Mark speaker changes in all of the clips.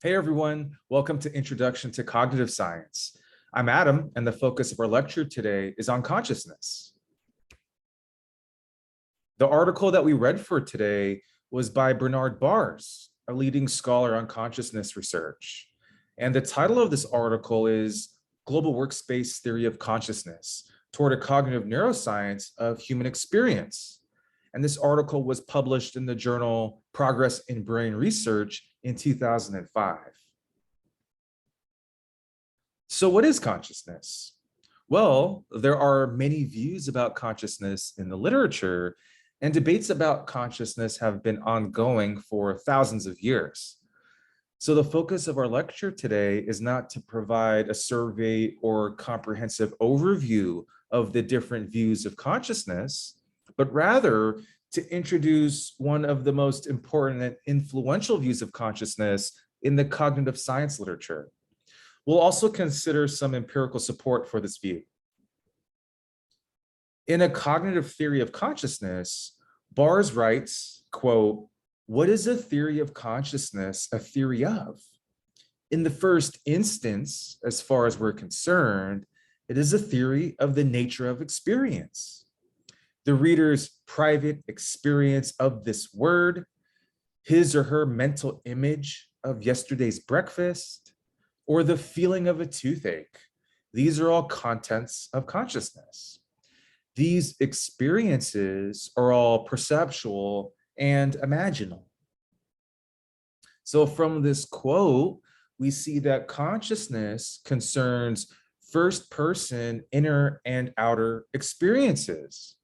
Speaker 1: Hey everyone, welcome to Introduction to Cognitive Science. I'm Adam, and the focus of our lecture today is on consciousness. The article that we read for today was by Bernard Baars, a leading scholar on consciousness research. And the title of this article is Global Workspace Theory of Consciousness Toward a Cognitive Neuroscience of Human Experience. And this article was published in the journal Progress in Brain Research in 2005. So what is consciousness? Well, there are many views about consciousness in the literature, and debates about consciousness have been ongoing for thousands of years. So the focus of our lecture today is not to provide a survey or comprehensive overview of the different views of consciousness, but rather to introduce one of the most important and influential views of consciousness in the cognitive science literature. We'll also consider some empirical support for this view. In A Cognitive Theory of Consciousness, Baars writes, quote, "What is a theory of consciousness a theory of? In the first instance, as far as we're concerned, it is a theory of the nature of experience. The reader's private experience of this word, his or her mental image of yesterday's breakfast, or the feeling of a toothache. These are all contents of consciousness. These experiences are all perceptual and imaginal." So from this quote, we see that consciousness concerns first-person inner and outer experiences.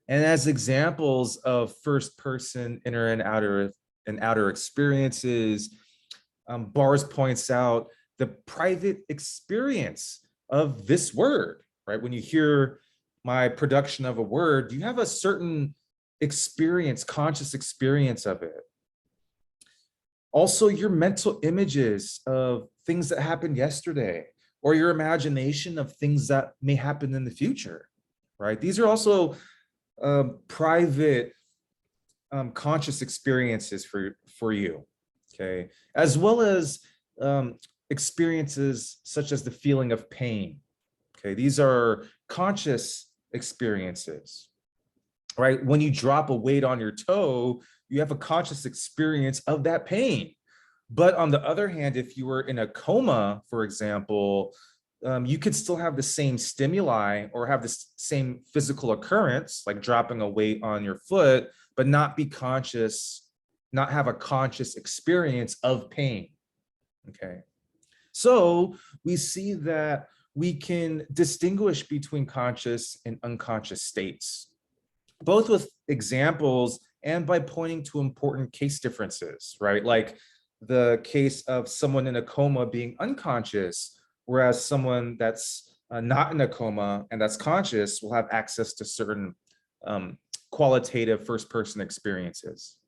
Speaker 1: And as examples of first-person inner and outer experiences, Baars points out the private experience of this word, right? When you hear my production of a word, you have a certain experience, conscious experience of it. Also, your mental images of things that happened yesterday, or your imagination of things that may happen in the future, right? These are also private conscious experiences for you, okay? As well as experiences such as the feeling of pain, okay? These are conscious experiences, right? When you drop a weight on your toe, you have a conscious experience of that pain. But on the other hand, if you were in a coma, for example, you could still have the same stimuli or have the same physical occurrence, like dropping a weight on your foot, but not be conscious, not have a conscious experience of pain, okay? So we see that we can distinguish between conscious and unconscious states, both with examples and by pointing to important case differences, right? Like the case of someone in a coma being unconscious, whereas someone that's not in a coma and that's conscious will have access to certain qualitative first-person experiences.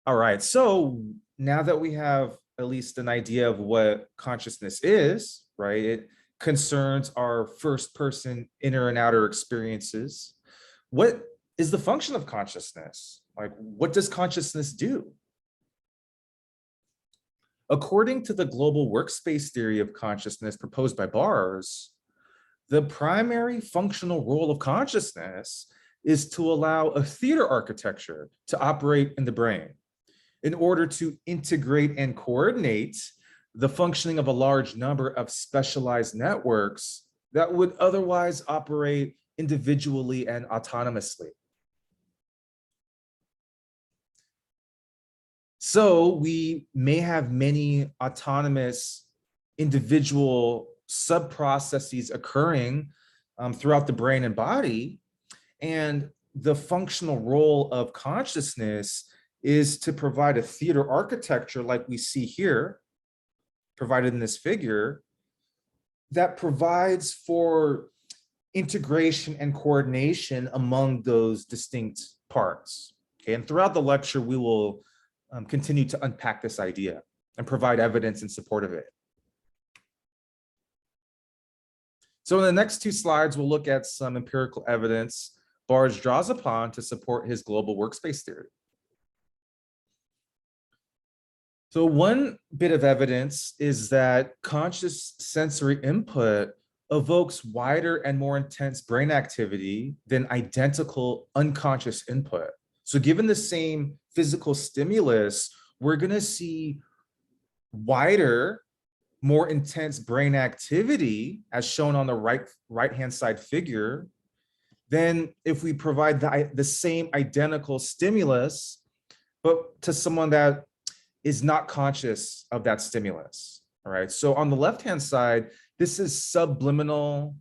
Speaker 1: All right, so now that we have at least an idea of what consciousness is, right? It concerns our first-person inner and outer experiences. What is the function of consciousness? Like, what does consciousness do? According to the global workspace theory of consciousness proposed by Baars, the primary functional role of consciousness is to allow a theater architecture to operate in the brain in order to integrate and coordinate the functioning of a large number of specialized networks that would otherwise operate individually and autonomously. So we may have many autonomous individual sub-processes occurring throughout the brain and body, and the functional role of consciousness is to provide a theater architecture like we see here, provided in this figure, that provides for integration and coordination among those distinct parts. Okay, and throughout the lecture, we will continue to unpack this idea and provide evidence in support of it. So in the next two slides, we'll look at some empirical evidence Baars draws upon to support his global workspace theory. So one bit of evidence is that conscious sensory input evokes wider and more intense brain activity than identical unconscious input. So given the same physical stimulus, we're going to see wider, more intense brain activity, as shown on the right-hand side figure, than if we provide the same identical stimulus, but to someone that is not conscious of that stimulus. All right. So on the left-hand side, this is subliminal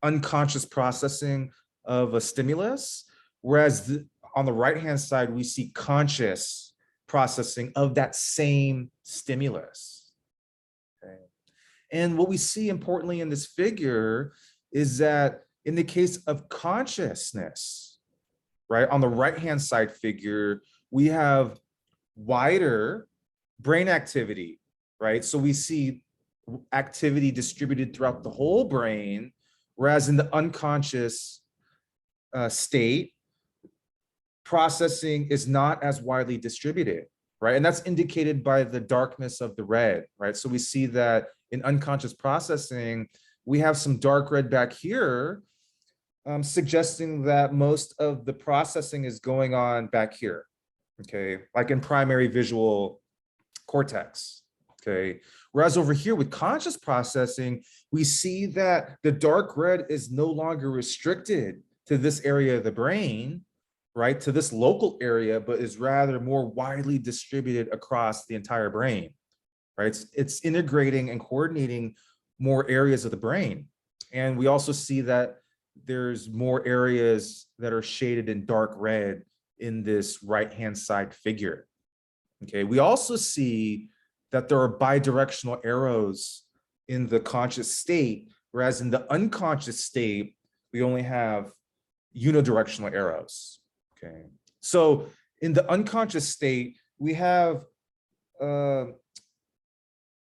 Speaker 1: unconscious processing of a stimulus, whereas on the right-hand side, we see conscious processing of that same stimulus. Okay. And what we see importantly in this figure is that in the case of consciousness, right, on the right-hand side figure, we have wider brain activity, right? So we see activity distributed throughout the whole brain, whereas in the unconscious state, processing is not as widely distributed, right? And that's indicated by the darkness of the red, right? So we see that in unconscious processing, we have some dark red back here, suggesting that most of the processing is going on back here, okay, like in primary visual cortex, okay? Whereas over here with conscious processing, we see that the dark red is no longer restricted to this area of the brain, right, to this local area, but is rather more widely distributed across the entire brain, right? It's integrating and coordinating more areas of the brain. And we also see that there's more areas that are shaded in dark red in this right-hand side figure. Okay, we also see that there are bidirectional arrows in the conscious state, whereas in the unconscious state, we only have unidirectional arrows. Okay, so in the unconscious state, we have a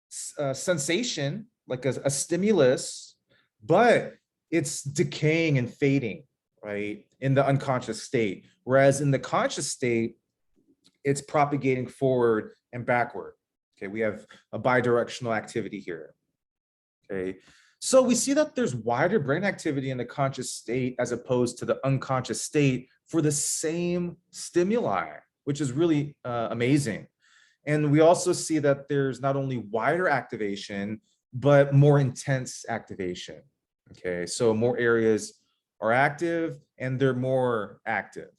Speaker 1: sensation, like a stimulus, but it's decaying and fading, right, in the unconscious state. Whereas in the conscious state, it's propagating forward and backward. Okay, we have a bidirectional activity here. Okay, so we see that there's wider brain activity in the conscious state as opposed to the unconscious state for the same stimuli, which is really amazing. And we also see that there's not only wider activation, but more intense activation. Okay, so more areas are active and they're more active.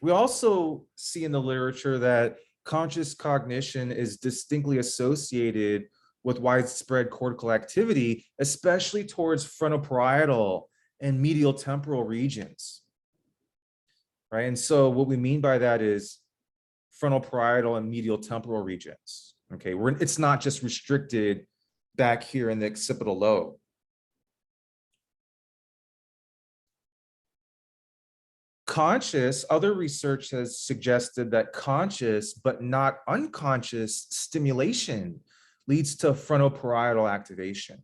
Speaker 1: We also see in the literature that conscious cognition is distinctly associated with widespread cortical activity, especially towards frontoparietal and medial temporal regions, right? And so what we mean by that is frontoparietal and medial temporal regions, okay? It's not just restricted back here in the occipital lobe. Other research has suggested that conscious but not unconscious stimulation leads to frontoparietal activation.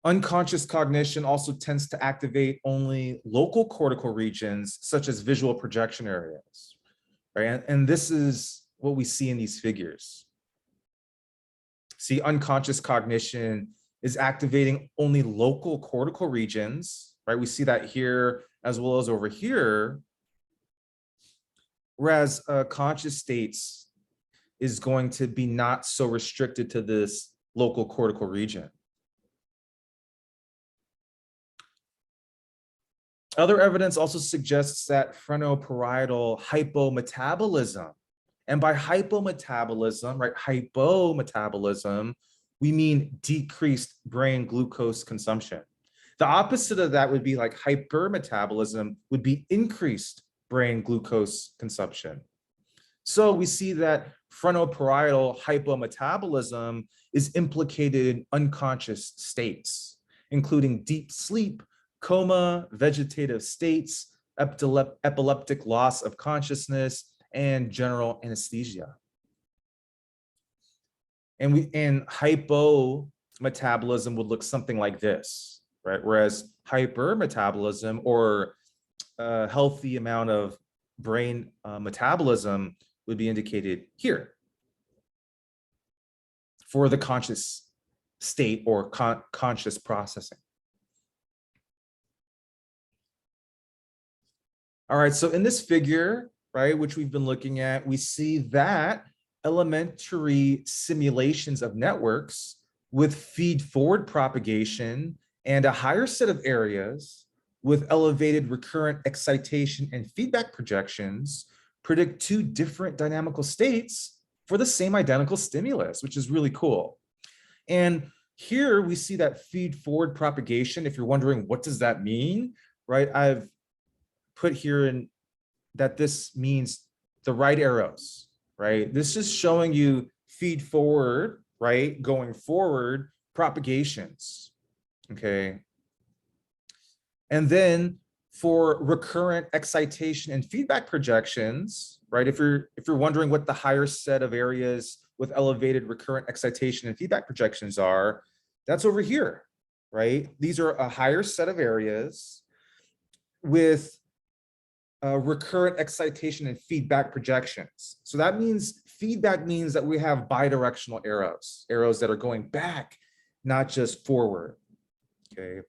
Speaker 1: Unconscious cognition also tends to activate only local cortical regions, such as visual projection areas, right? And this is what we see in these figures. See, unconscious cognition is activating only local cortical regions, right? We see that here as well as over here. Whereas conscious states is going to be not so restricted to this local cortical region. Other evidence also suggests that frontoparietal hypometabolism, and by hypometabolism, right, hypometabolism, we mean decreased brain glucose consumption. The opposite of that would be like hypermetabolism would be increased brain glucose consumption. So we see that frontoparietal hypometabolism is implicated in unconscious states, including deep sleep, coma, vegetative states, epileptic loss of consciousness, and general anesthesia. And hypometabolism would look something like this, right? Whereas hypermetabolism or healthy amount of brain metabolism would be indicated here for the conscious state or conscious processing. All right, so in this figure, right, which we've been looking at, we see that elementary simulations of networks with feed-forward propagation and a higher set of areas with elevated recurrent excitation and feedback projections predict two different dynamical states for the same identical stimulus, which is really cool. And here we see that feed-forward propagation. If you're wondering, what does that mean, right? I've put here in that this means the right arrows, right? This is showing you feed forward, right? Going forward propagations, okay? And then for recurrent excitation and feedback projections, right? If you're wondering what the higher set of areas with elevated recurrent excitation and feedback projections are, that's over here, right? These are a higher set of areas with recurrent excitation and feedback projections. So that means feedback means that we have bidirectional arrows, arrows that are going back, not just forward, okay?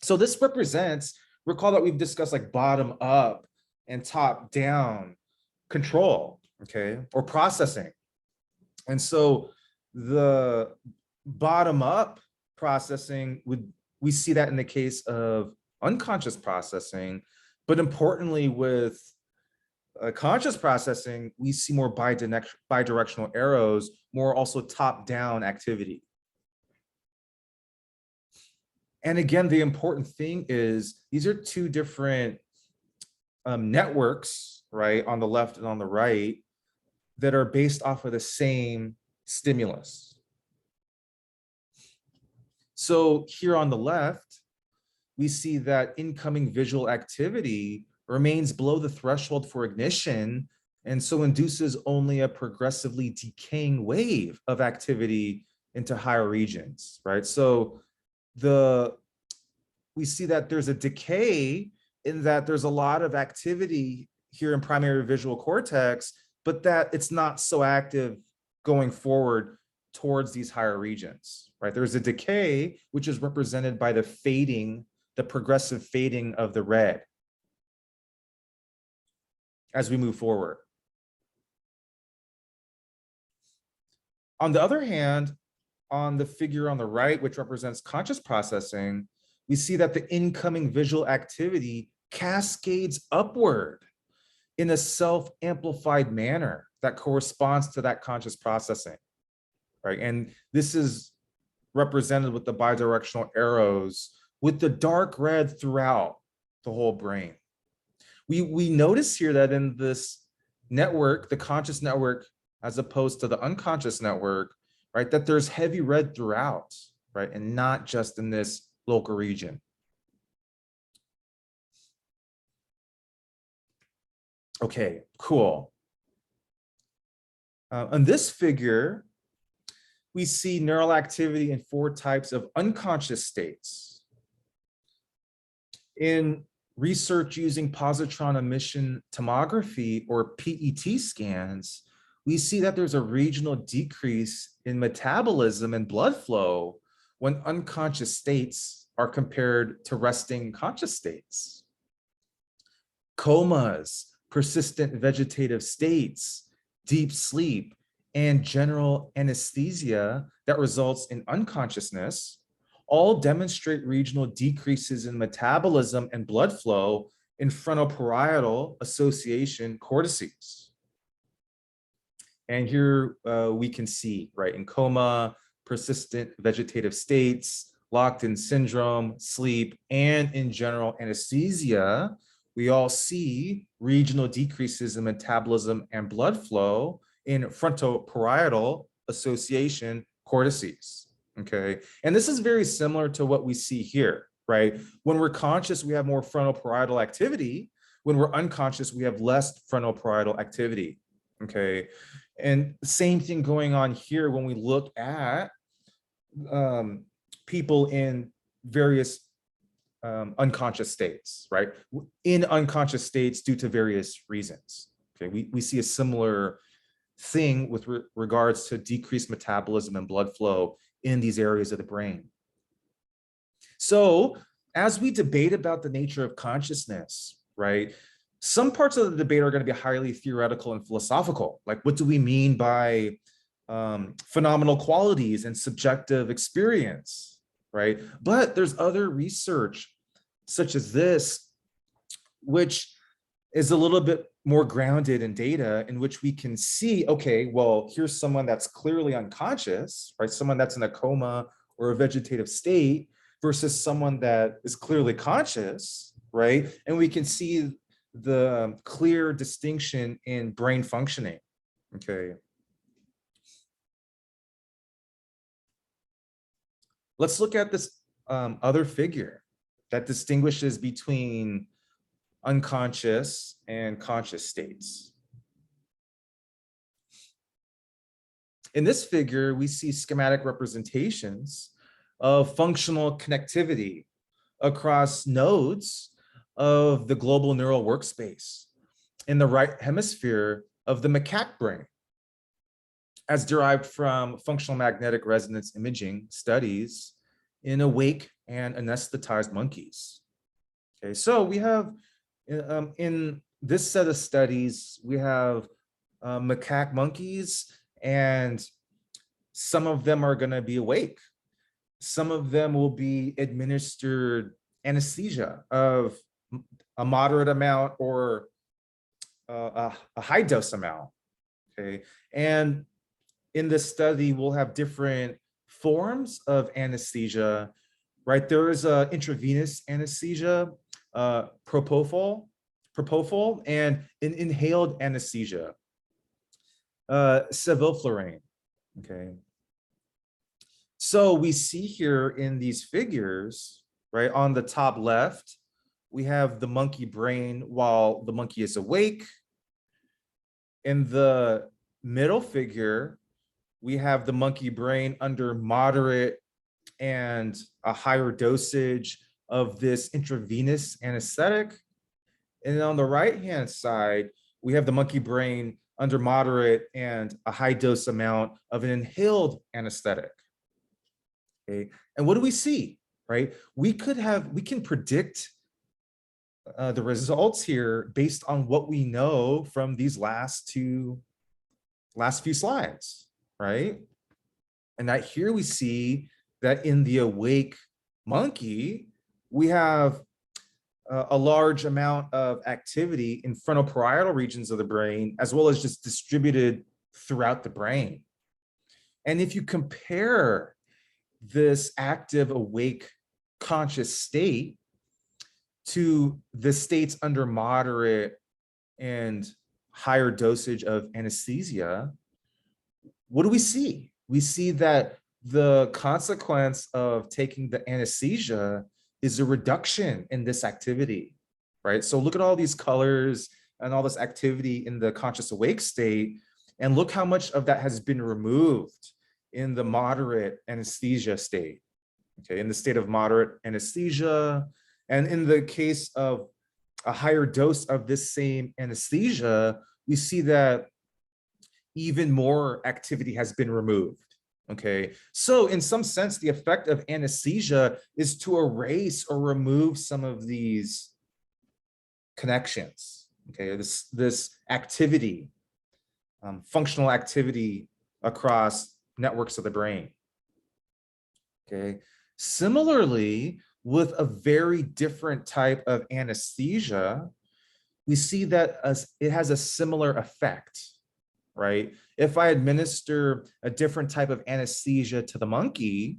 Speaker 1: So this represents, recall that we've discussed like bottom up and top down control, okay, or processing. And so the bottom up processing we see that in the case of unconscious processing, but importantly with conscious processing, we see more bidirectional arrows, more also top down activity. And again, the important thing is these are two different networks, right, on the left and on the right, that are based off of the same stimulus. So here on the left, we see that incoming visual activity remains below the threshold for ignition, and so induces only a progressively decaying wave of activity into higher regions, right? So we see that there's a decay in that there's a lot of activity here in primary visual cortex, but that it's not so active going forward towards these higher regions, right? There's a decay, which is represented by the fading, the progressive fading of the red as we move forward. On the other hand, on the figure on the right, which represents conscious processing, we see that the incoming visual activity cascades upward in a self-amplified manner that corresponds to that conscious processing, right? And this is represented with the bidirectional arrows with the dark red throughout the whole brain. We notice here that in this network, the conscious network, as opposed to the unconscious network, right, that there's heavy red throughout, right, and not just in this local region. Okay, cool. On this figure, we see neural activity in 4 types of unconscious states. In research using positron emission tomography or PET scans, we see that there's a regional decrease in metabolism and blood flow when unconscious states are compared to resting conscious states. Comas, persistent vegetative states, deep sleep, and general anesthesia that results in unconsciousness all demonstrate regional decreases in metabolism and blood flow in frontoparietal association cortices. And here we can see, right, in coma, persistent vegetative states, locked-in syndrome, sleep, and in general anesthesia, we all see regional decreases in metabolism and blood flow in frontoparietal association cortices, okay? And this is very similar to what we see here, right? When we're conscious, we have more frontoparietal activity. When we're unconscious, we have less frontoparietal activity, okay? And same thing going on here when we look at people in various unconscious states, right? In unconscious states due to various reasons. Okay, we see a similar thing with regards to decreased metabolism and blood flow in these areas of the brain. So as we debate about the nature of consciousness, right, some parts of the debate are going to be highly theoretical and philosophical. Like, what do we mean by phenomenal qualities and subjective experience, right? But there's other research such as this, which is a little bit more grounded in data, in which we can see, okay, well, here's someone that's clearly unconscious, right? Someone that's in a coma or a vegetative state versus someone that is clearly conscious, right? And we can see the clear distinction in brain functioning, okay? Let's look at this other figure that distinguishes between unconscious and conscious states. In this figure, we see schematic representations of functional connectivity across nodes of the global neural workspace in the right hemisphere of the macaque brain, as derived from functional magnetic resonance imaging studies in awake and anesthetized monkeys. Okay, so we have in this set of studies, we have macaque monkeys, and some of them are going to be awake. Some of them will be administered anesthesia of a moderate amount or a high dose amount. Okay, and in this study, we'll have different forms of anesthesia, right? There is a intravenous anesthesia, propofol, and an inhaled anesthesia, sevoflurane, okay? So we see here in these figures, right, on the top left, we have the monkey brain while the monkey is awake. In the middle figure, we have the monkey brain under moderate and a higher dosage of this intravenous anesthetic. And on the right-hand side, we have the monkey brain under moderate and a high dose amount of an inhaled anesthetic. Okay, and what do we see, right? We can predict the results here based on what we know from these last few slides, right? And that here we see that in the awake monkey, we have a large amount of activity in frontoparietal regions of the brain, as well as just distributed throughout the brain. And if you compare this active awake conscious state to the states under moderate and higher dosage of anesthesia, what do we see? We see that the consequence of taking the anesthesia is a reduction in this activity, right? So look at all these colors and all this activity in the conscious awake state, and look how much of that has been removed in the moderate anesthesia state, okay? In the state of moderate anesthesia, and in the case of a higher dose of this same anesthesia, we see that even more activity has been removed. Okay, so in some sense, the effect of anesthesia is to erase or remove some of these connections. Okay, this activity, functional activity across networks of the brain. Okay, similarly, with a very different type of anesthesia, we see that it has a similar effect, right? If I administer a different type of anesthesia to the monkey,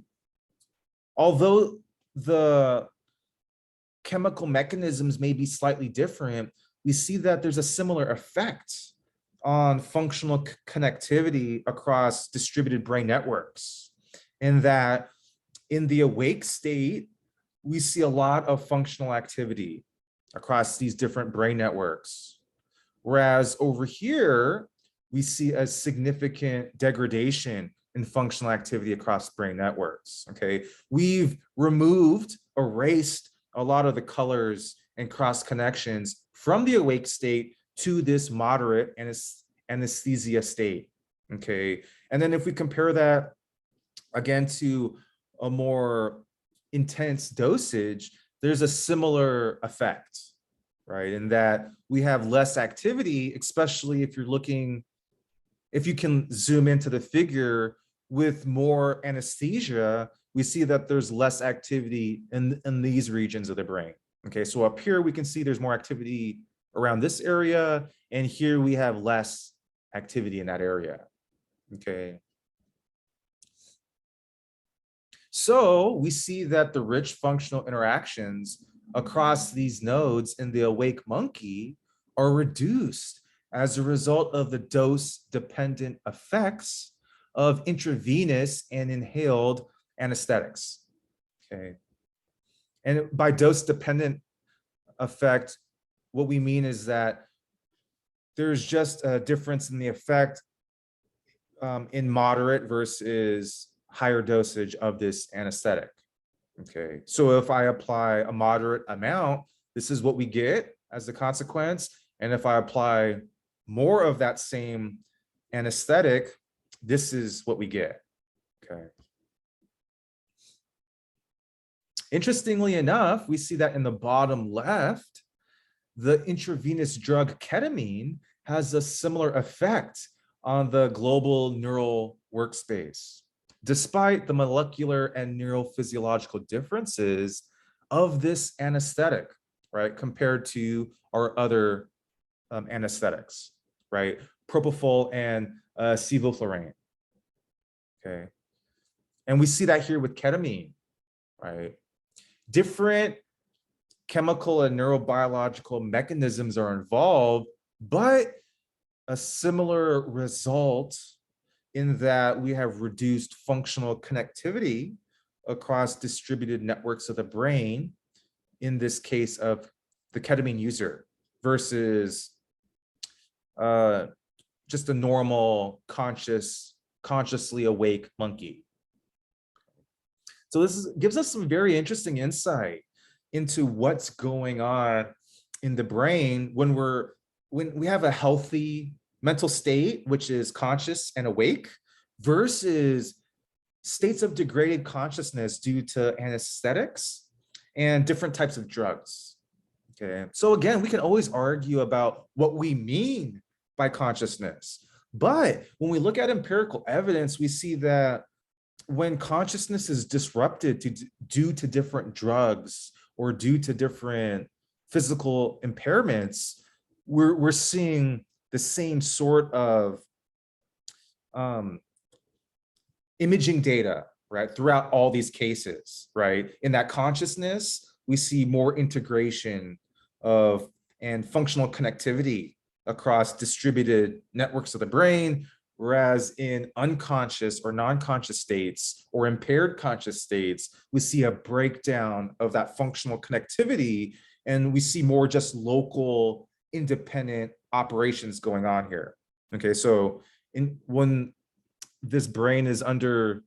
Speaker 1: although the chemical mechanisms may be slightly different, we see that there's a similar effect on functional connectivity across distributed brain networks. In that, in the awake state, we see a lot of functional activity across these different brain networks. Whereas over here, we see a significant degradation in functional activity across brain networks, okay? We've erased a lot of the colors and cross connections from the awake state to this moderate anesthesia state. Okay, and then if we compare that again to a more intense dosage, there's a similar effect, right? In that we have less activity, especially if you're looking, if you can zoom into the figure with more anesthesia, we see that there's less activity in these regions of the brain. Okay, so up here we can see there's more activity around this area, and here we have less activity in that area. Okay. So we see that the rich functional interactions across these nodes in the awake monkey are reduced as a result of the dose-dependent effects of intravenous and inhaled anesthetics. Okay. And by dose-dependent effect, what we mean is that there's just a difference in the effect in moderate versus higher dosage of this anesthetic. Okay, so if I apply a moderate amount, this is what we get as the consequence. And if I apply more of that same anesthetic, this is what we get. Okay. Interestingly enough, we see that in the bottom left, the intravenous drug ketamine has a similar effect on the global neural workspace, despite the molecular and neurophysiological differences of this anesthetic, right, compared to our other anesthetics, right, propofol and sevoflurane. Okay, and we see that here with ketamine, right? Different chemical and neurobiological mechanisms are involved, but a similar result in that we have reduced functional connectivity across distributed networks of the brain, in this case of the ketamine user versus just a normal consciously awake monkey. So this gives us some very interesting insight into what's going on in the brain when we have a healthy mental state, which is conscious and awake, versus states of degraded consciousness due to anesthetics and different types of drugs. Okay, so again, we can always argue about what we mean by consciousness, but when we look at empirical evidence, we see that when consciousness is disrupted due to different drugs or due to different physical impairments, we're seeing the same sort of imaging data, right, throughout all these cases, right? In that consciousness, we see more integration of and functional connectivity across distributed networks of the brain, whereas in unconscious or non-conscious states or impaired conscious states, we see a breakdown of that functional connectivity, and we see more just local independent operations going on here. Okay, so when this brain is under,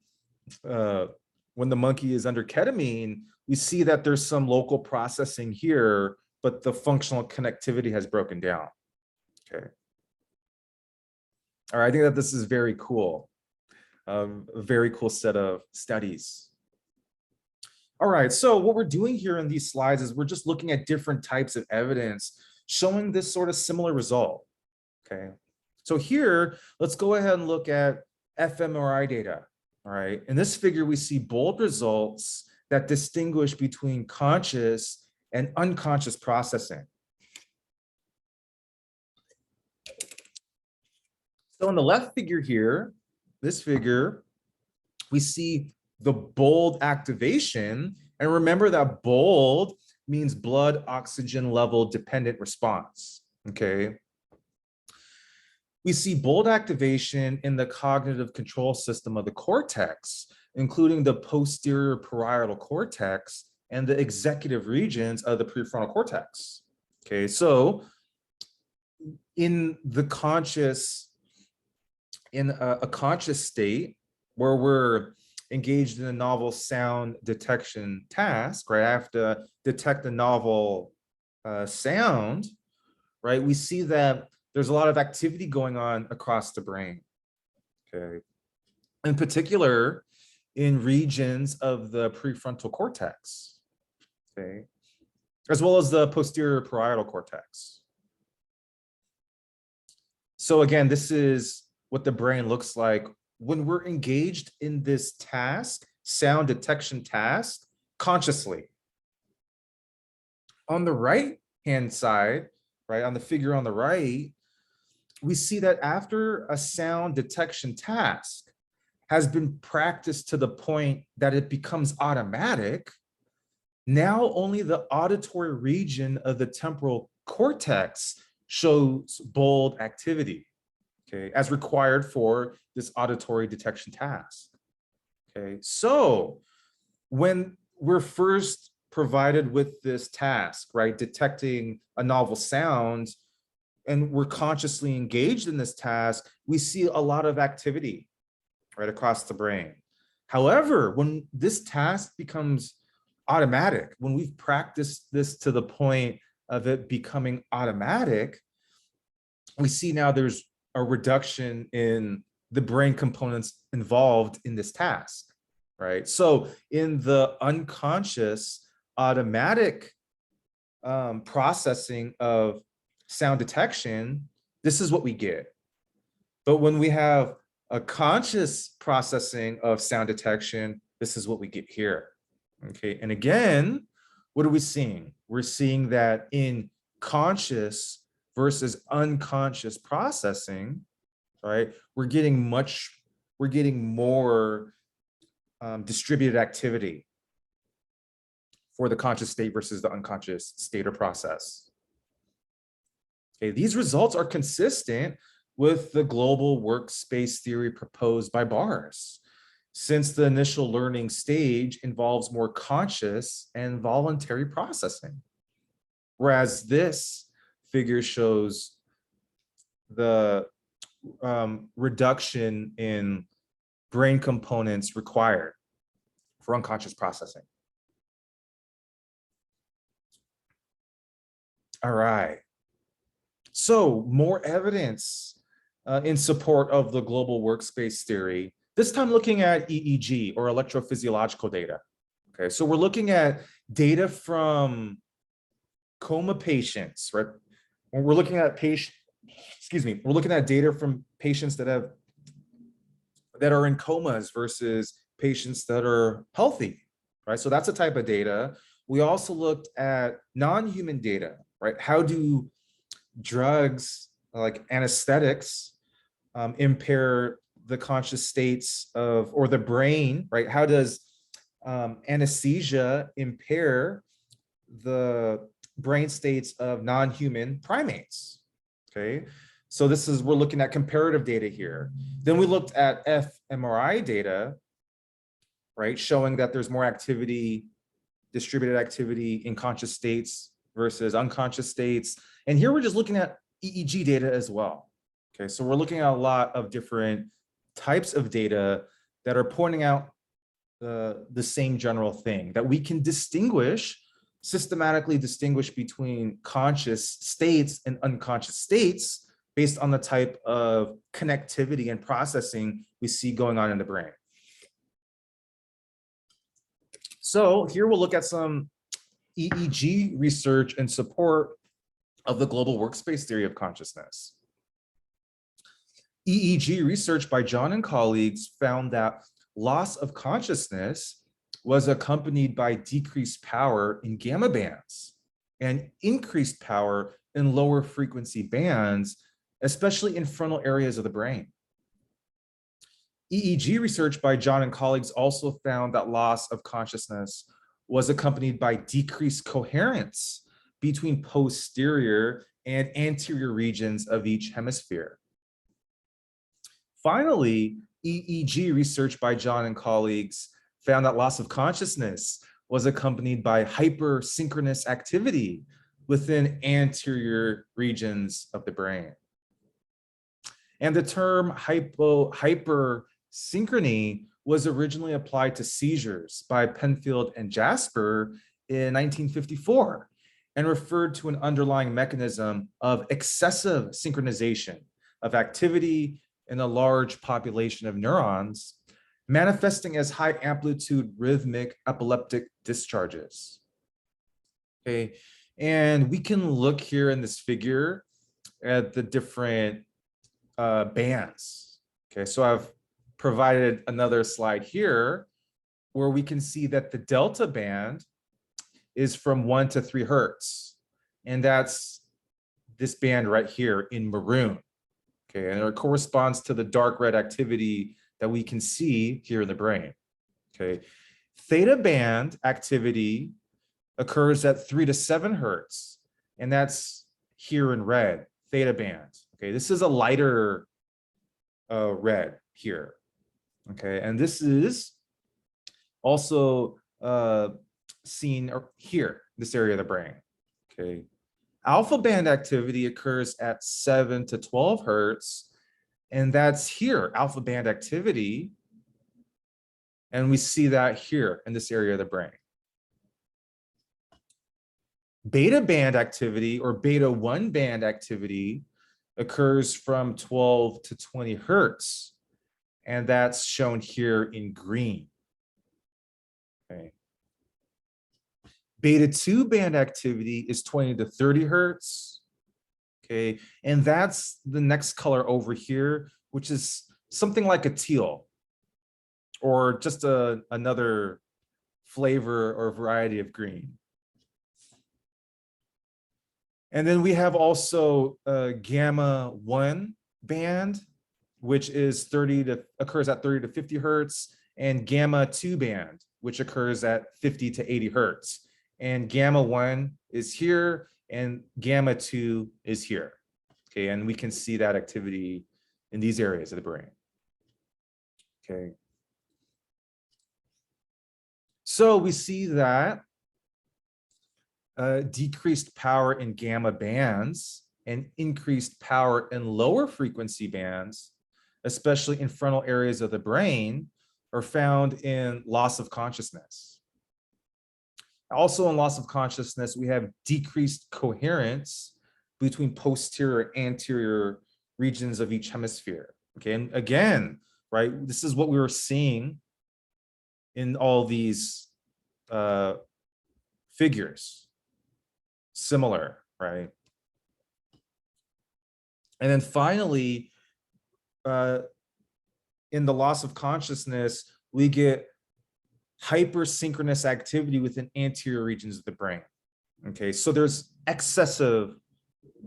Speaker 1: when the monkey is under ketamine, we see that there's some local processing here, but the functional connectivity has broken down. Okay. All right, I think that this is very cool. A very cool set of studies. All right, so what we're doing here in these slides is we're just looking at different types of evidence showing this sort of similar result. Okay, so here, let's go ahead and look at fMRI data. All right, in this figure, we see bold results that distinguish between conscious and unconscious processing. So in the left figure here, this figure, we see the bold activation. And remember that bold means blood oxygen level dependent response. Okay. We see bold activation in the cognitive control system of the cortex, including the posterior parietal cortex and the executive regions of the prefrontal cortex. Okay, so in the conscious, in a conscious state where we're engaged in a novel sound detection task, right? I have to detect a novel sound, right? We see that there's a lot of activity going on across the brain, okay? In particular, in regions of the prefrontal cortex, okay? As well as the posterior parietal cortex. So again, this is what the brain looks like when we're engaged in this task, sound detection task, consciously. On the right-hand side, right, on the figure on the right, we see that after a sound detection task has been practiced to the point that it becomes automatic, now only the auditory region of the temporal cortex shows bold activity, okay, as required for this auditory detection task. Okay, so when we're first provided with this task, right, detecting a novel sound, and we're consciously engaged in this task, we see a lot of activity right across the brain. However, when this task becomes automatic, when we've practiced this to the point of it becoming automatic, we see now there's a reduction in the brain components involved in this task, right? So in the unconscious automatic processing of sound detection, this is what we get. But when we have a conscious processing of sound detection, this is what we get here. Okay, and again, what are we seeing? We're seeing that in conscious versus unconscious processing, right? We're getting more distributed activity for the conscious state versus the unconscious state or process. Okay, these results are consistent with the global workspace theory proposed by Bars, since the initial learning stage involves more conscious and voluntary processing. Whereas this figure shows the reduction in brain components required for unconscious processing. All right. So more evidence in support of the global workspace theory, this time looking at EEG or electrophysiological data. Okay, so we're looking at data from coma patients, right? When we're looking at we're looking at data from patients that are in comas versus patients that are healthy, right? So that's a type of data. We also looked at non-human data, right? How do drugs like anesthetics impair the conscious states of, or the brain, right? How does anesthesia impair the brain states of non-human primates? Okay, so we're looking at comparative data here. Then we looked at fMRI data, right? Showing that there's more activity, distributed activity in conscious states versus unconscious states. And here we're just looking at EEG data as well. Okay, so we're looking at a lot of different types of data that are pointing out the same general thing, that we can systematically distinguish between conscious states and unconscious states based on the type of connectivity and processing we see going on in the brain. So here we'll look at some EEG research in support of the global workspace theory of consciousness. EEG research by John and colleagues found that loss of consciousness was accompanied by decreased power in gamma bands and increased power in lower frequency bands, especially in frontal areas of the brain. EEG research by John and colleagues also found that loss of consciousness was accompanied by decreased coherence between posterior and anterior regions of each hemisphere. Finally, EEG research by John and colleagues found that loss of consciousness was accompanied by hypersynchronous activity within anterior regions of the brain. And the term hypersynchrony was originally applied to seizures by Penfield and Jasper in 1954 and referred to an underlying mechanism of excessive synchronization of activity in a large population of neurons, manifesting as high amplitude rhythmic epileptic discharges. Okay, and we can look here in this figure at the different bands. Okay, so I've provided another slide here where we can see that the delta band is from 1 to 3 hertz, and that's this band right here in maroon. Okay, and it corresponds to the dark red activity that we can see here in the brain. Okay, theta band activity occurs at 3 to 7 hertz, and that's here in red, theta band. Okay, this is a lighter red here. Okay, and this is also seen here, this area of the brain. Okay, alpha band activity occurs at 7 to 12 hertz, and that's here, alpha band activity. And we see that here in this area of the brain. Beta band activity or beta 1 band activity occurs from 12 to 20 hertz, and that's shown here in green. Okay. Beta 2 band activity is 20 to 30 hertz. Okay, and that's the next color over here, which is something like a teal, or just another flavor or variety of green. And then we have also gamma 1 band, which is occurs at 30 to 50 hertz, and gamma 2 band, which occurs at 50 to 80 hertz. And gamma 1 is here, and gamma 2 is here. Okay, and we can see that activity in these areas of the brain. Okay. So we see that decreased power in gamma bands and increased power in lower frequency bands, especially in frontal areas of the brain, are found in loss of consciousness. Also in loss of consciousness, we have decreased coherence between posterior and anterior regions of each hemisphere. Okay, and again, right, this is what we were seeing in all these figures. Similar, right? And then finally, in the loss of consciousness, we get hypersynchronous activity within anterior regions of the brain. Okay, so there's excessive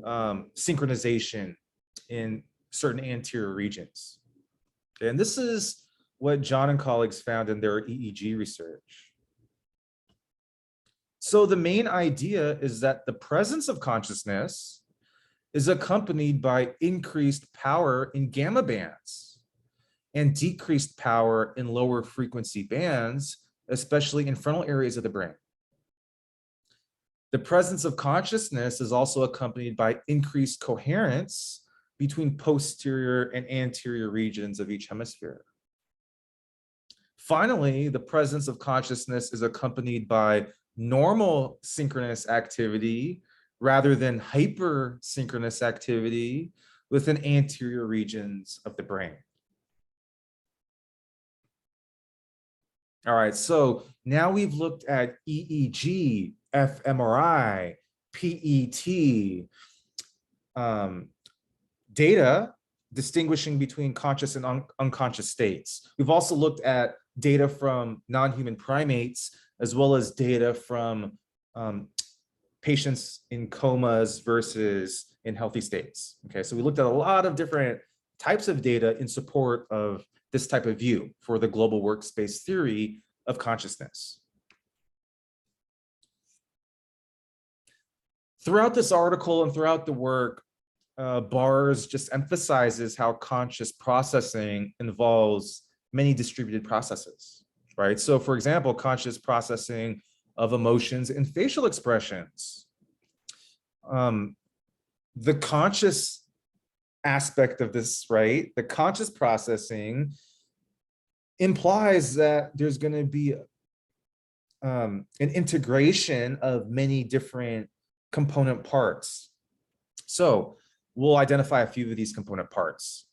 Speaker 1: synchronization in certain anterior regions. Okay, and this is what John and colleagues found in their EEG research. So the main idea is that the presence of consciousness is accompanied by increased power in gamma bands and decreased power in lower frequency bands, especially in frontal areas of the brain. The presence of consciousness is also accompanied by increased coherence between posterior and anterior regions of each hemisphere. Finally, the presence of consciousness is accompanied by normal synchronous activity rather than hypersynchronous activity within anterior regions of the brain. All right, so now we've looked at EEG, fMRI, PET, data distinguishing between conscious and unconscious states. We've also looked at data from non-human primates, as well as data from patients in comas versus in healthy states. Okay, so we looked at a lot of different types of data in support of this type of view for the global workspace theory of consciousness. Throughout this article and throughout the work, Bars just emphasizes how conscious processing involves many distributed processes, right? So for example, conscious processing of emotions and facial expressions. The conscious aspect of this, right? The conscious processing implies that there's going to be an integration of many different component parts. So we'll identify a few of these component parts.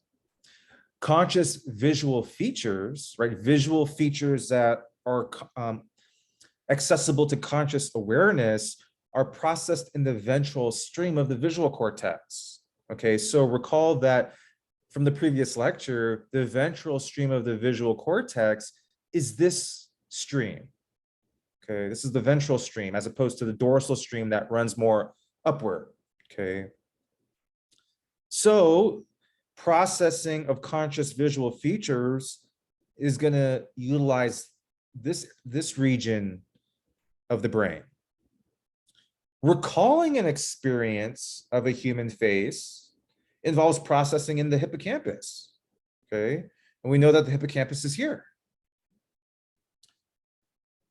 Speaker 1: Conscious visual features, right? Visual features that are accessible to conscious awareness are processed in the ventral stream of the visual cortex. Okay, so recall that from the previous lecture, the ventral stream of the visual cortex is this stream. Okay, this is the ventral stream as opposed to the dorsal stream that runs more upward. Okay, so processing of conscious visual features is going to utilize this region of the brain. Recalling an experience of a human face involves processing in the hippocampus. Okay, and we know that the hippocampus is here.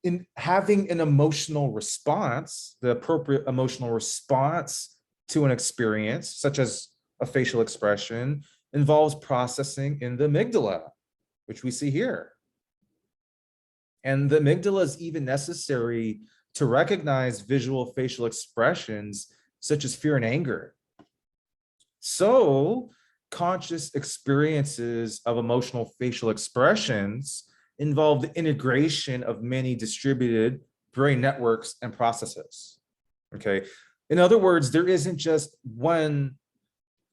Speaker 1: In having an emotional response, the appropriate emotional response to an experience, such as a facial expression, involves processing in the amygdala, which we see here. And the amygdala is even necessary to recognize visual facial expressions such as fear and anger. So, conscious experiences of emotional facial expressions involve the integration of many distributed brain networks and processes. Okay. In other words, there isn't just one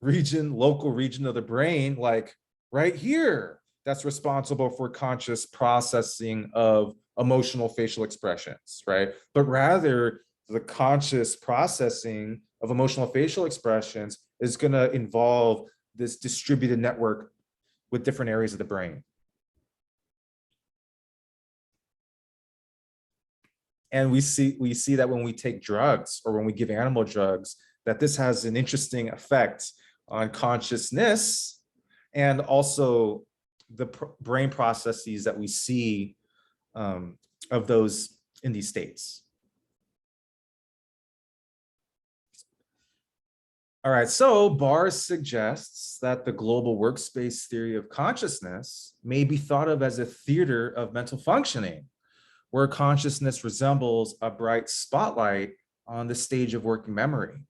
Speaker 1: region, local region of the brain, like right here, that's responsible for conscious processing of emotional facial expressions, right? But rather, the conscious processing of emotional facial expressions is going to involve this distributed network with different areas of the brain. And we see that when we take drugs or when we give animal drugs, that this has an interesting effect on consciousness and also the brain processes that we see of those in these states. All right, so Bars suggests that the global workspace theory of consciousness may be thought of as a theater of mental functioning, where consciousness resembles a bright spotlight on the stage of working memory,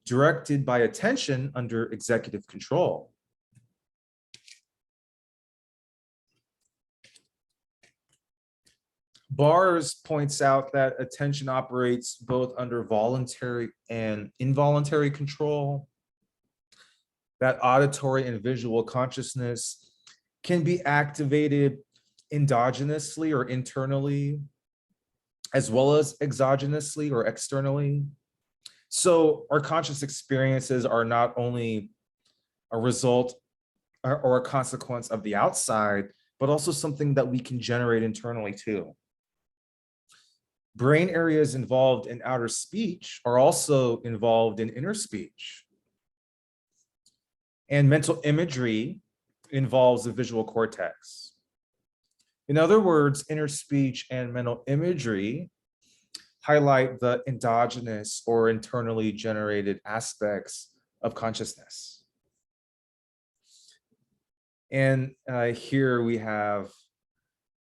Speaker 1: directed by attention under executive control. Bars points out that attention operates both under voluntary and involuntary control, that auditory and visual consciousness can be activated endogenously or internally, as well as exogenously or externally. So our conscious experiences are not only a result or a consequence of the outside, but also something that we can generate internally too. Brain areas involved in outer speech are also involved in inner speech. And mental imagery involves the visual cortex. In other words, inner speech and mental imagery highlight the endogenous or internally generated aspects of consciousness. And here we have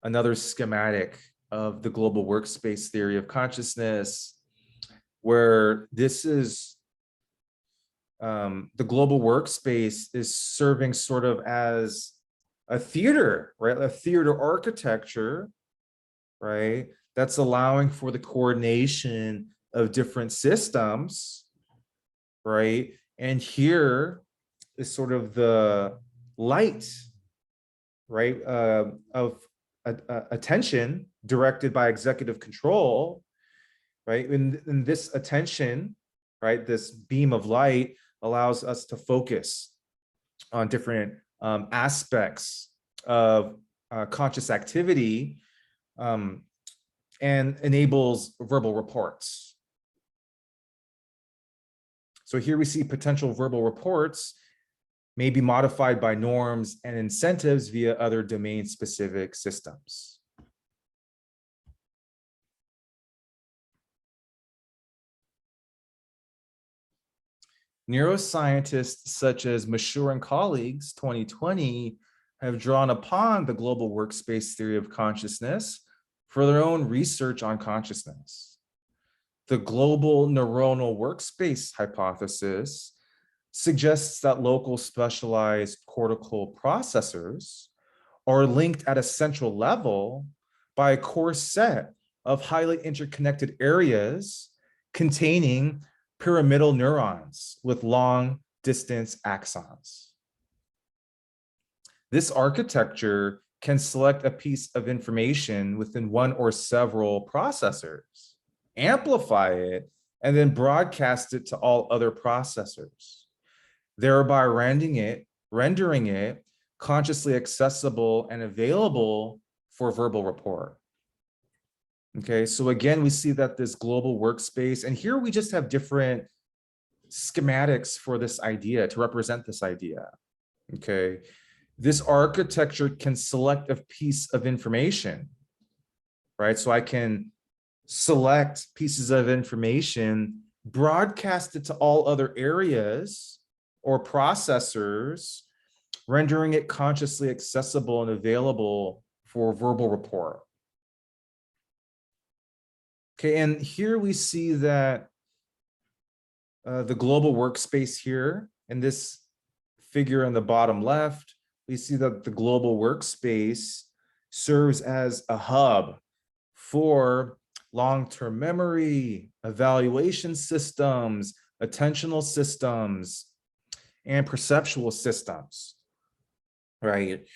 Speaker 1: another schematic of the global workspace theory of consciousness, where this is the global workspace is serving sort of as a theater, right? A theater architecture, right? That's allowing for the coordination of different systems, right? And here is sort of the light, right, of attention directed by executive control, right? And this attention, right, this beam of light allows us to focus on different aspects of conscious activity and enables verbal reports. So here we see potential verbal reports may be modified by norms and incentives via other domain-specific systems. Neuroscientists such as Mashur and colleagues, 2020, have drawn upon the global workspace theory of consciousness for their own research on consciousness. The global neuronal workspace hypothesis suggests that local specialized cortical processors are linked at a central level by a core set of highly interconnected areas containing pyramidal neurons with long distance axons. This architecture can select a piece of information within one or several processors, amplify it, and then broadcast it to all other processors, thereby rendering it consciously accessible and available for verbal report. Okay, so again, we see that this global workspace, and here we just have different schematics for this idea to represent this idea. Okay, this architecture can select a piece of information, right? So I can select pieces of information, broadcast it to all other areas or processors, rendering it consciously accessible and available for verbal report. Okay, and here we see that the global workspace here in this figure in the bottom left, we see that the global workspace serves as a hub for long-term memory, evaluation systems, attentional systems, and perceptual systems, right?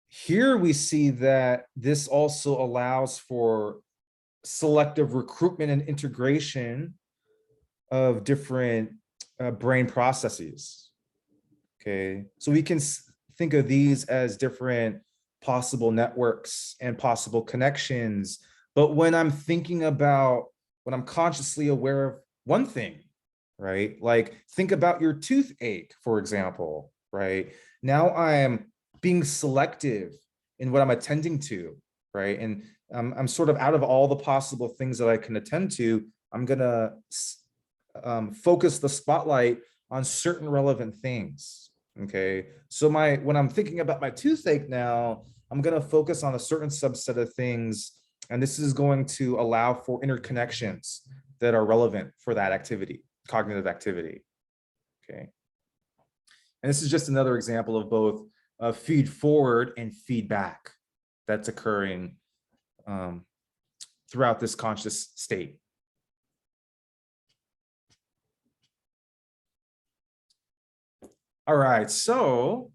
Speaker 1: Here we see that this also allows for selective recruitment and integration of different brain processes. Okay, so we can think of these as different possible networks and possible connections. But when I'm thinking about, when I'm consciously aware of one thing, right? Like think about your toothache, for example, right? Now I'm being selective in what I'm attending to, right? And I'm sort of out of all the possible things that I can attend to. I'm gonna focus the spotlight on certain relevant things. Okay, so when I'm thinking about my toothache now, I'm gonna focus on a certain subset of things, and this is going to allow for interconnections that are relevant for that activity, cognitive activity. Okay, and this is just another example of both feed forward and feedback that's occurring throughout this conscious state. All right, so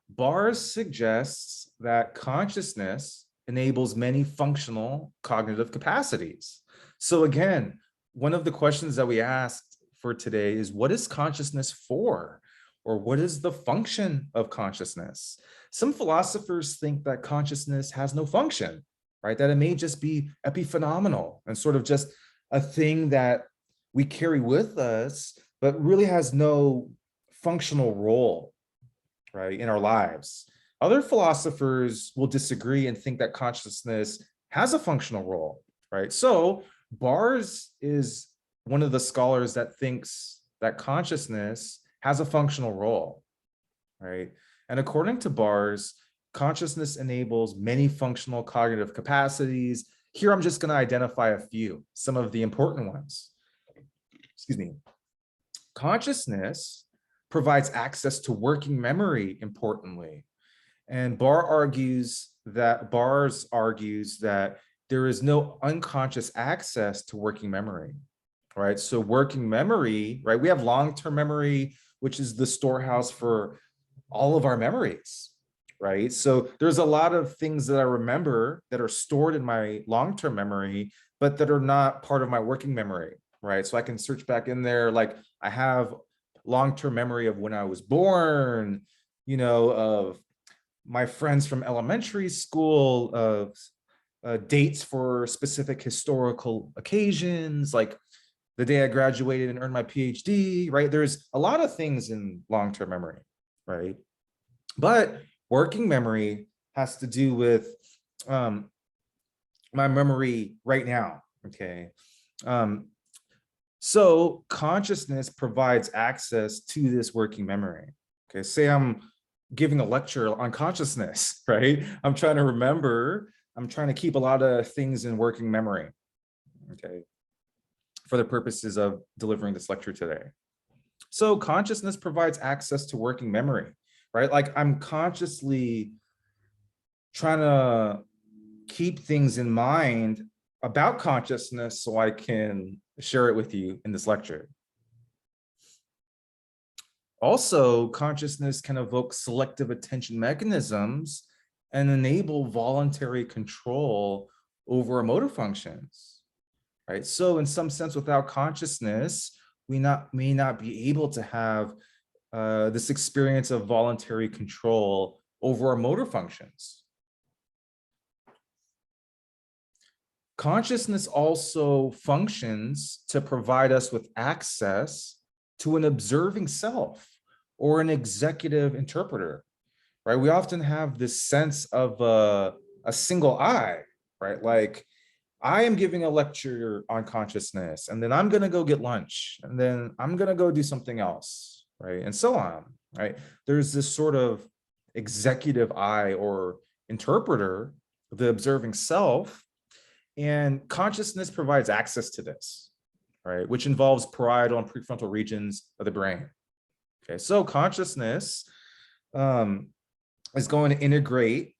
Speaker 1: Bars suggests that consciousness enables many functional cognitive capacities. So again, one of the questions that we asked for today is, what is consciousness for? Or what is the function of consciousness? Some philosophers think that consciousness has no function, right? That it may just be epiphenomenal and sort of just a thing that we carry with us, but really has no functional role, right, in our lives. Other philosophers will disagree and think that consciousness has a functional role, right? So Bars is one of the scholars that thinks that consciousness has a functional role, right? And according to Bars, consciousness enables many functional cognitive capacities. Here, I'm just going to identify a few, some of the important ones. Excuse me. Consciousness provides access to working memory, importantly. And Bars argues that there is no unconscious access to working memory, right? So working memory, right? We have long-term memory, which is the storehouse for all of our memories, right? So there's a lot of things that I remember that are stored in my long-term memory, but that are not part of my working memory, right? So I can search back in there, like I have long-term memory of when I was born, you know, of my friends from elementary school, of dates for specific historical occasions, like the day I graduated and earned my PhD, right? There's a lot of things in long-term memory, right? But working memory has to do with my memory right now, okay? So consciousness provides access to this working memory. Okay, say I'm giving a lecture on consciousness, right? I'm trying to remember, I'm trying to keep a lot of things in working memory, okay, for the purposes of delivering this lecture today. So consciousness provides access to working memory, right? Like I'm consciously trying to keep things in mind about consciousness so I can share it with you in this lecture. Also, consciousness can evoke selective attention mechanisms and enable voluntary control over motor functions, right? So in some sense, without consciousness, we may not be able to have this experience of voluntary control over our motor functions. Consciousness also functions to provide us with access to an observing self or an executive interpreter, right? We often have this sense of a single I, right? Like I am giving a lecture on consciousness, and then I'm going to go get lunch, and then I'm going to go do something else, right? And so on, right? There's this sort of executive I or interpreter, the observing self, and consciousness provides access to this, right? Which involves parietal and prefrontal regions of the brain. Okay, so consciousness is going to integrate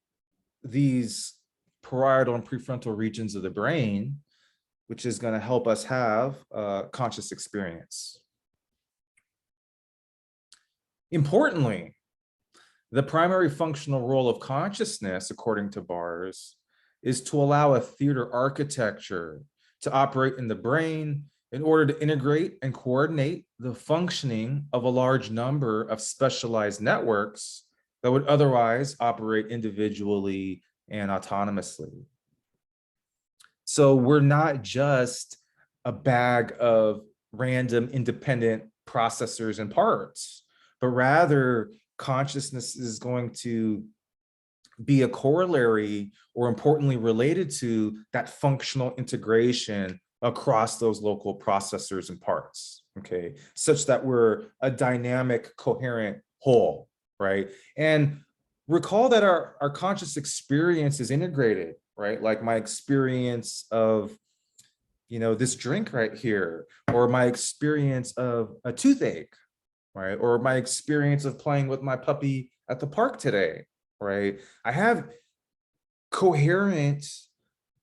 Speaker 1: these parietal and prefrontal regions of the brain, which is going to help us have a conscious experience. Importantly, the primary functional role of consciousness, according to Bars, is to allow a theater architecture to operate in the brain in order to integrate and coordinate the functioning of a large number of specialized networks that would otherwise operate individually and autonomously. So we're not just a bag of random independent processors and parts, but rather consciousness is going to be a corollary or importantly related to that functional integration across those local processors and parts, okay, such that we're a dynamic, coherent whole, right? And recall that our conscious experience is integrated, right? Like my experience of, you know, this drink right here, or my experience of a toothache, right? Or my experience of playing with my puppy at the park today, right? I have coherent,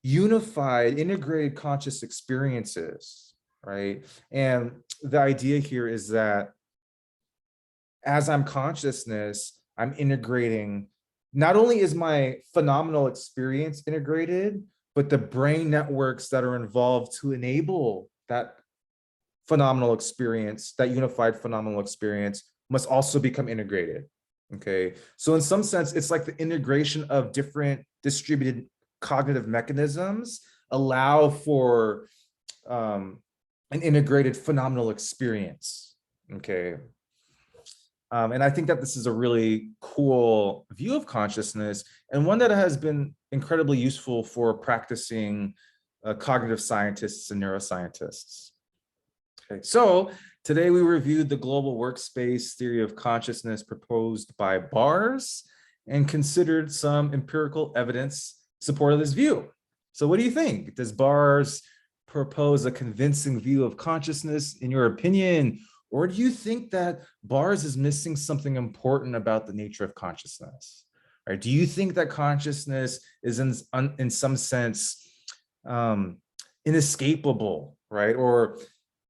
Speaker 1: unified, integrated conscious experiences, right? And the idea here is that as I'm consciousness, I'm integrating, not only is my phenomenal experience integrated, but the brain networks that are involved to enable that phenomenal experience, that unified phenomenal experience must also become integrated. Okay, so in some sense, it's like the integration of different distributed cognitive mechanisms allow for an integrated phenomenal experience. Okay, and I think that this is a really cool view of consciousness and one that has been incredibly useful for practicing cognitive scientists and neuroscientists. Okay, so today we reviewed the global workspace theory of consciousness proposed by Bars and considered some empirical evidence supporting this view. So what do you think? Does Bars propose a convincing view of consciousness in your opinion? Or do you think that Bars is missing something important about the nature of consciousness? Or do you think that consciousness is in some sense inescapable, right? Or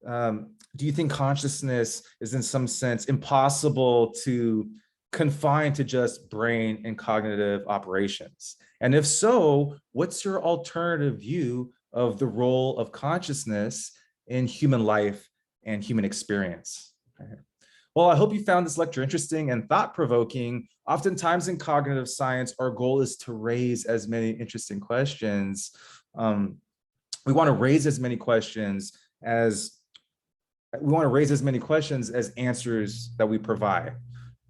Speaker 1: do you think consciousness is in some sense impossible to confine to just brain and cognitive operations? And if so, what's your alternative view of the role of consciousness in human life and human experience? Okay. Well, I hope you found this lecture interesting and thought-provoking. Oftentimes in cognitive science, our goal is to raise as many interesting questions. We want to raise as many questions as answers that we provide,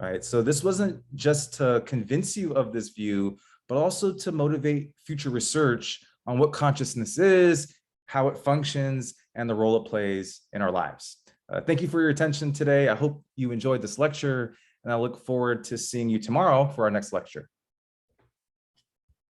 Speaker 1: right? So this wasn't just to convince you of this view, but also to motivate future research on what consciousness is, how it functions, and the role it plays in our lives. Thank you for your attention today. I hope you enjoyed this lecture, and I look forward to seeing you tomorrow for our next lecture.